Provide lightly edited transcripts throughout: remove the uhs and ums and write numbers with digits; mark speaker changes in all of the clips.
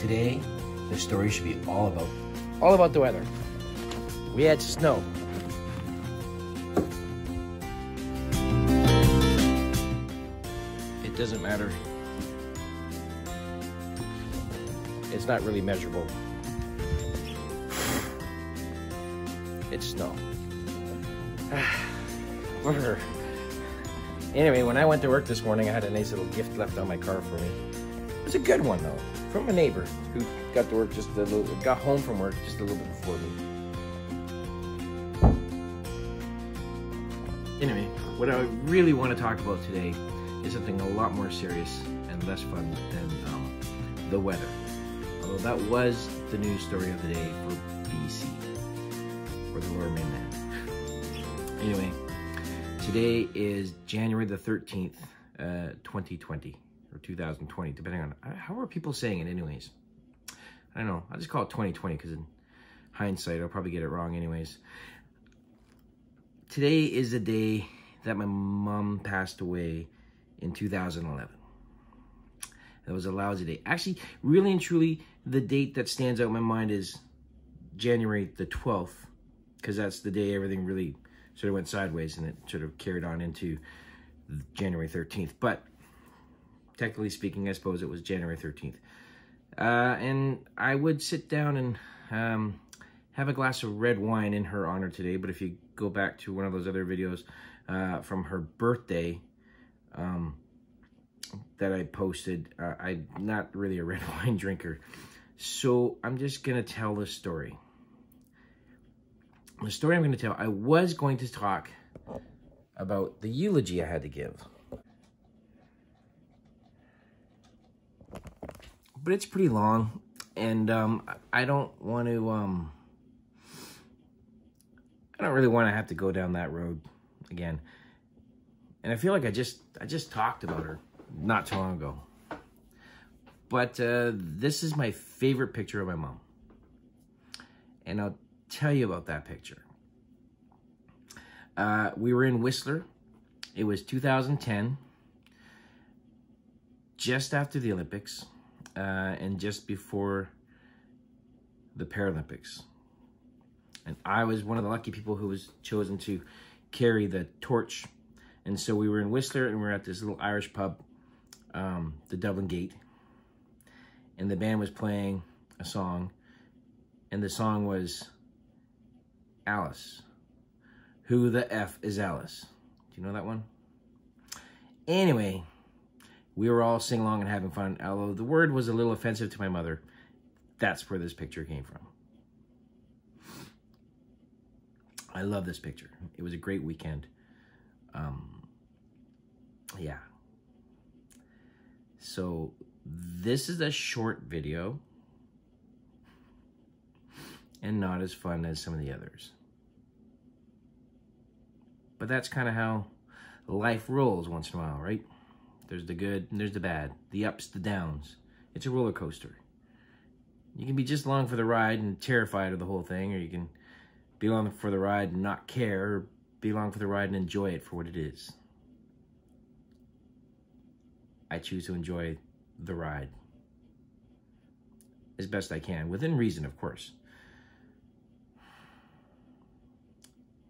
Speaker 1: Today, the story should be all about the weather. We had snow. It doesn't matter. It's not really measurable. It's snow. Anyway, when I went to work this morning, I had a nice little gift left on my car for me. It was a good one though, from a neighbor who got to work got home from work just a little bit before me. Anyway, what I really want to talk about today is something a lot more serious and less fun than the weather. Although that was the news story of the day for BC, or the Lower Mainland. Anyway, today is January the 13th, 2020, or 2020, depending on, how are people saying it anyways? I don't know, I'll just call it 2020, because in hindsight, I'll probably get it wrong anyways. Today is the day that my mom passed away in 2011. That was a lousy day. Actually, really and truly, the date that stands out in my mind is January the 12th, because that's the day everything really sort of went sideways and it sort of carried on into January 13th. But technically speaking, I suppose it was January 13th. And I would sit down and have a glass of red wine in her honor today. But if you go back to one of those other videos from her birthday that I posted, I'm not really a red wine drinker. So I'm just going to tell this story. The story I'm going to tell, I was going to talk about the eulogy I had to give. But it's pretty long, and I don't want to, I don't really want to have to go down that road again. And I feel like I just talked about her not too long ago. But this is my favorite picture of my mom. And I'll tell you about that picture. We were in Whistler. It was 2010, just after the Olympics, and just before the Paralympics. And I was one of the lucky people who was chosen to carry the torch. And so we were in Whistler, and we were at this little Irish pub, the Dublin Gate. And the band was playing a song, and the song was Alice. Who the F is Alice? Do you know that one? Anyway, we were all singing along and having fun. Although the word was a little offensive to my mother, that's where this picture came from. I love this picture. It was a great weekend. Yeah. So this is a short video and not as fun as some of the others. But that's kind of how life rolls once in a while, right? There's the good and there's the bad, the ups, the downs. It's a roller coaster. You can be just along for the ride and terrified of the whole thing, or you can be along for the ride and not care, or be along for the ride and enjoy it for what it is. I choose to enjoy the ride as best I can, within reason, of course.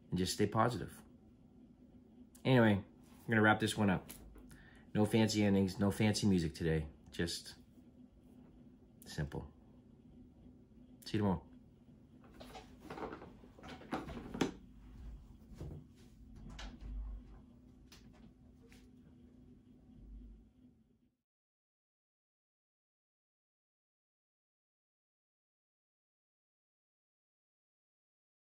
Speaker 1: And just stay positive. Anyway, I'm going to wrap this one up. No fancy endings, no fancy music today. Just simple. See you tomorrow.